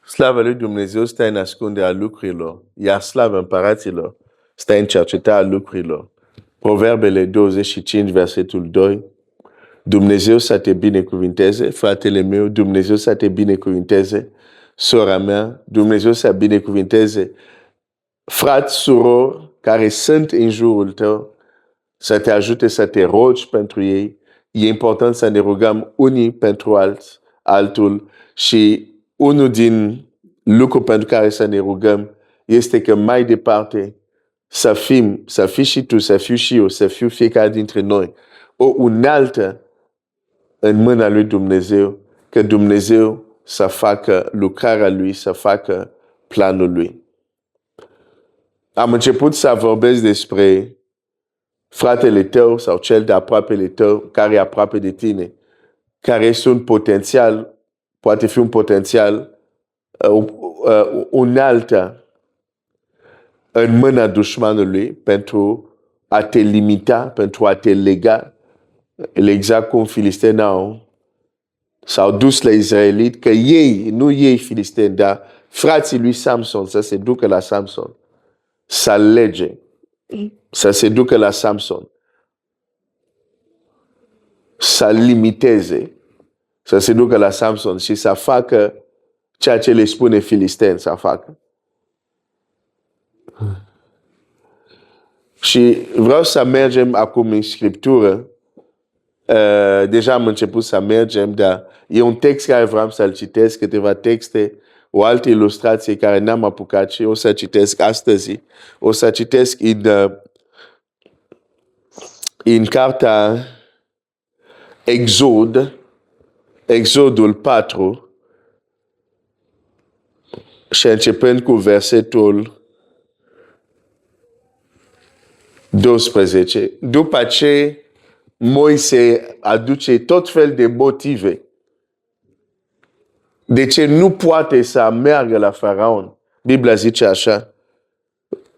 Slavă lui Dumnezeu stă în ascunderea lucrurilor, iar slavă împăraților stă în cercetarea lucrurilor. Proverbele 25, versetul 2. Dumnezeu să te binecuvinteze, fratele meu, Dumnezeu să te binecuvinteze, sora mea, Dumnezeu să binecuvinteze frați, surori care sunt în jurul tău, să te ajute să te rogi pentru ei. E important să ne rugăm unii pentru altul și unul din lucruri pentru care să ne rugăm este că mai departe să fii și tu, să fiu și eu, să fiu fiecare dintre noi o unealtă în mâna lui Dumnezeu, că Dumnezeu să facă lucrarea lui, să facă planul lui. Am început să vorbesc despre fratele tău sau cel de aproapele tău, care e aproape de tine, care este un potențial, poate fi un potențial unealtă în mâna dușmanului pentru a te limita, pentru a te lega, exact cum filistenii s-au dus la Israelit, că ei, nu ei filisteni, dar frații lui Samson să se ducă la Samson, să lege, să se ducă la Samson, să limiteze, să se ducă la Samson și să facă ceea ce le spune filisteni să facă. Și vreau să mergem acum în Scriptură. Deja am început să mergem, dar e un text care vreau să-l citesc, câteva texte, o altă ilustrație care n-am apucat și o să citesc astăzi. O să citesc în cartea Exodul 4 și începând cu versetul 12. După ce Moise aduce tot fel de motive de ce nu poate să meargă la Faraon. Biblia zice așa.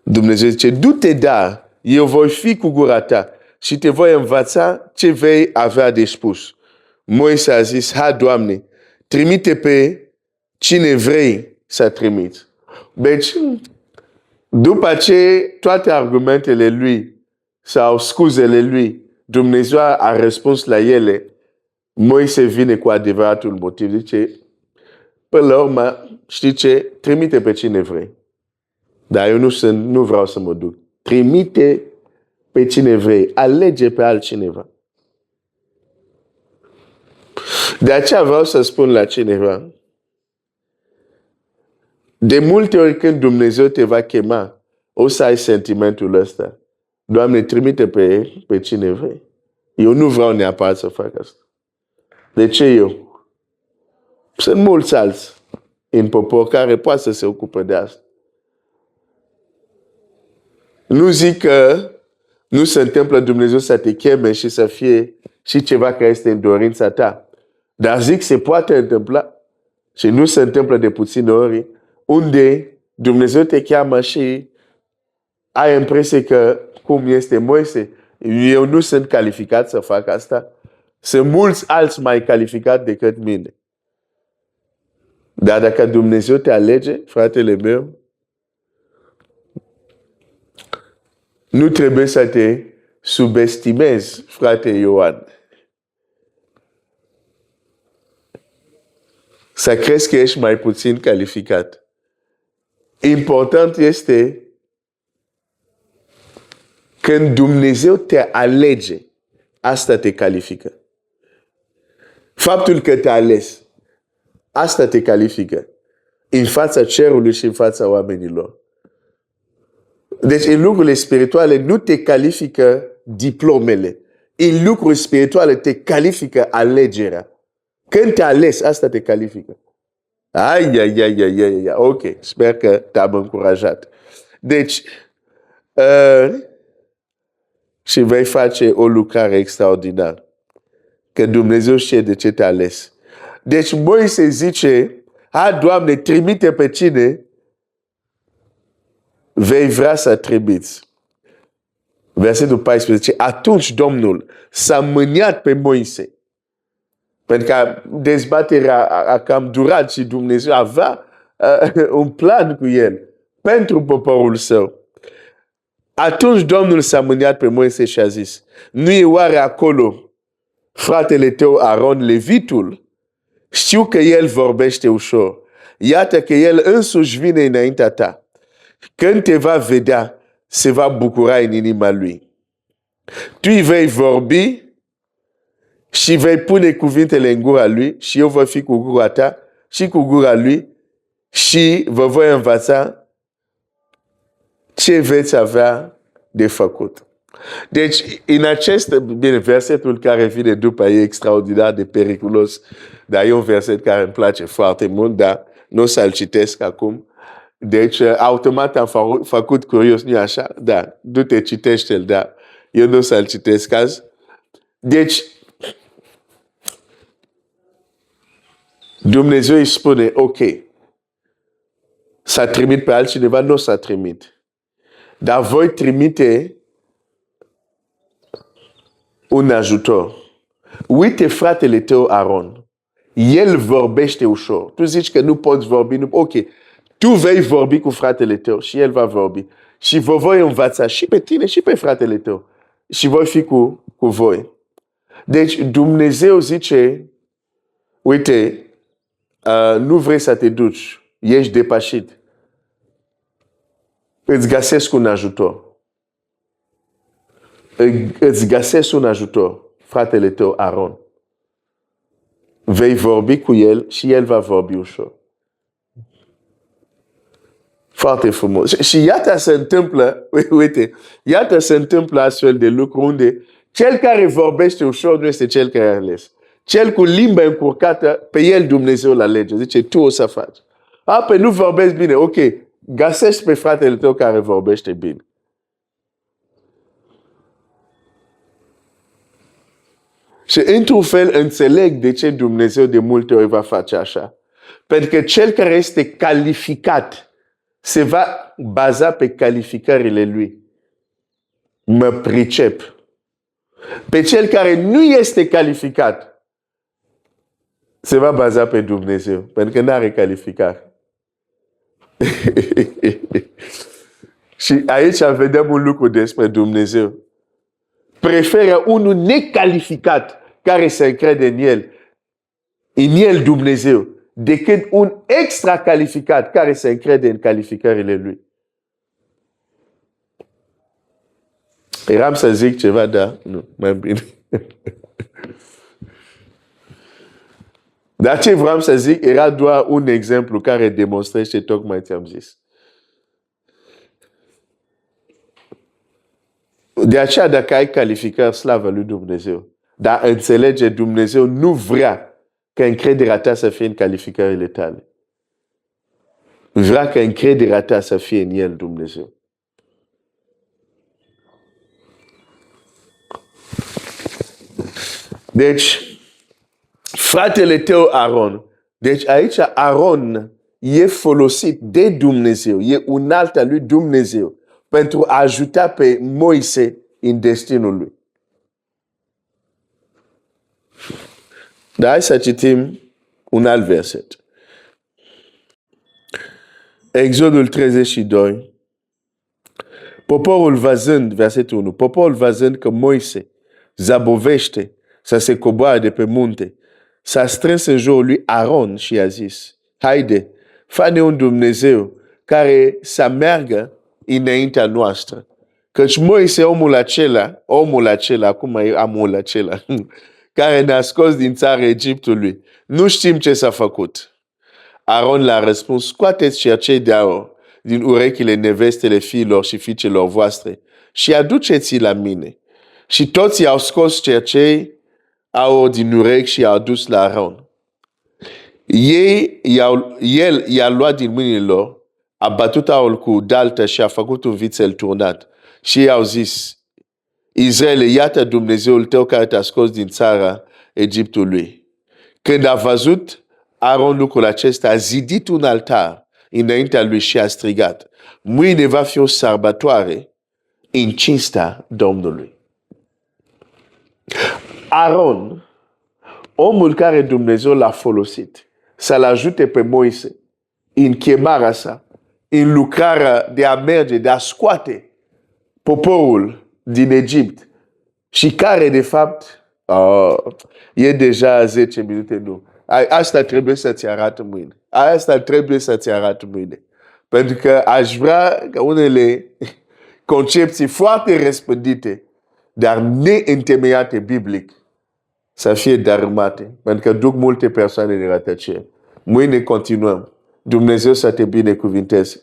Dumnezeu zice, du-te da, eu voi fi cu gura ta și te voi învăța ce vei avea de spus. Moise a zis, ha, Doamne, trimite pe cine vrei să trimiți. Deci, după ce toate argumentele lui sau scuzele lui, Dumnezeu a răspuns la ele, Moise vine cu adevăratul motiv. Zice, până la urmă, știi ce? Trimite pe cine vrei. Dar eu nu vreau să mă duc. Trimite pe cine vrei. Alege pe altcineva. De aceea vreau să spun la cineva, de multe ori când Dumnezeu te va chema, o să ai sentimentul ăsta. Doamne, trimite pe cine vrei. Eu nu vreau neapărat să fac asta. De ce eu? Sunt mulți alții în popor care poate să se ocupe de asta. Nu zic că nu se întâmplă Dumnezeu să te cheme și să fie și ceva care este în dorința ta. Dar zic se poate întâmpla și nu se întâmplă de puține ori unde Dumnezeu te cheamă și ai impresia că cum este Moise, eu nu sunt calificat să fac asta. Sunt mulți alți mai calificați decât mine. Dar dacă Dumnezeu te alege, fratele meu, nu trebuie să te subestimezi, frate Ioan. Să crezi că ești mai puțin calificat. Important este când Dumnezeu te alege, asta te califică. Faptul că te-a ales, asta te califică. În fața cerului și în fața oamenilor. Deci în lucrurile spirituale nu te califică diplomele. În lucruri spirituale te califică alegerea. Când te ales, asta te califică. Ai. Ok, sper că te-am încurajat. Deci, și vei face o lucrare extraordinară. Că Dumnezeu știe de ce te-a ales. Deci Moise zice, Doamne, trimite pe cine vei vrea să trimiți. Versetul 14. Atunci Domnul s-a mâniat pe Moise. Pentru că dezbaterea a cam durat și Dumnezeu avea un plan cu el pentru poporul său. Atunci Domnul s-a mâniat pe Moise și a zis, nu e oare acolo fratele tău Aron, levitul? Știu că el vorbește ușor. Iată că el însuși vine înaintea ta. Când te va vedea, se va bucura în inima lui. Tu îi vei vorbi și vei pune cuvintele în gura lui și eu voi fi cu gura ta și cu gura lui și vă voi învăța ce veți avea de făcut. Deci, în acest, bine, versetul care vine după e extraordinar de periculos, dar e un verset care îmi place foarte mult, dar nu o să-l citesc acum. Deci, automat am făcut curios, nu așa? Da, du-te, citește-l, dar eu nu o să-l citesc azi. Deci, Dumnezeu îi spune, ok, s-a trimit pe altcineva, nu s-a trimit. Dar voi trimite un ajutor. Uite fratele tău Aron. El vorbește ușor. Tu zici că nu poți vorbi. Nu... Ok. Tu vei vorbi cu fratele tău și el va vorbi. Și vă voi învăța și pe tine și pe fratele tău. Și voi fi cu voi. Deci Dumnezeu zice, uite, nu vrei să te duci. Ești depășit. Îți găsesc un ajutor. Îți găsesc un ajutor, fratele tău Aron. Vei vorbi cu el și el va vorbi ușor. Foarte frumos. Și iată se întâmplă, uite, iată se întâmplă astfel de lucruri unde cel care vorbește ușor nu este cel care a ales. Cel cu limba încurcată, pe el Dumnezeu îl alege. Zice, tu o să faci. Pe nu vorbești bine, ok, găsești pe fratele tău care vorbește bine. Și într-un fel înțeleg de ce Dumnezeu de multe ori va face așa. Pentru că cel care este calificat se va baza pe calificările lui. Mă pricep. Pe cel care nu este calificat se va baza pe Dumnezeu. Pentru că nu are calificare. Și aici vedem un lucru despre Dumnezeu. Preferă unul necalificat care se încrede în el Dumnezeu, decât un extra calificat care se încrede în calificările lui. Eram să zic ceva, dar nu, mai bine. Dar ce vreau să zic era doar un exemplu care demonstrează tocmai ce am zis. De aceea, dacă ai calificări, slavă lui Dumnezeu. Dar înțelege, Dumnezeu nu vrea ca încrederea ta să fie în calificările tale. Vrea ca încrederea ta să fie în El, Dumnezeu. Deci, fratele tău Aron. Deci aici Aron e folosit de Dumnezeu. E un alt al lui Dumnezeu. Pentru a ajuta pe Moise în destinul lui. Dar hai să citim un alt verset. Exodul 32. Poporul văzând, versetul 1, poporul văzând că Moise zăbovește să se coboare de pe munte, s-a strâns în jurul lui Aron și a zis, haide, fă-ne un Dumnezeu care să meargă înaintea noastră. Căci Moise, omul acela, acum e omul acela, care ne-a scos din țara Egiptului, nu știm ce s-a făcut. Aron le-a răspuns, scoateți cercei de aur din urechile nevestele fiilor și fiicelor voastre și aduceți-i la mine. Și toți i-au scos cercei aur din urechi și i-au dus la Aron. El i-a luat din mâinile lor, a bătut aurul cu daltă și a făcut un vițel turnat. Și ei au zis, Israele, iată Dumnezeul tău care te-a scos din țara Egiptului. Când a văzut Aron lucrul acesta, a zidit un altar înaintea lui și a strigat, mâine va fi o sărbătoare în cinsta Domnului. Aron, omul care Dumnezeu l-a folosit să-l ajute pe Moise in chemarea sa, in lucrarea de a merge, de a scoate poporul din Egipt și care, de fapt, e deja 10 minute, nu. Asta trebuie să-ți arată mâine. Asta trebuie să-ți arată mâine. Pentru că aș vrea ca unele concepții foarte răspândite, dar neîntemeiate biblic, să fie dărâmate. Pentru că duc multe persoane de rătăcire. Mâine continuăm. Dumnezeu să te binecuvinteze.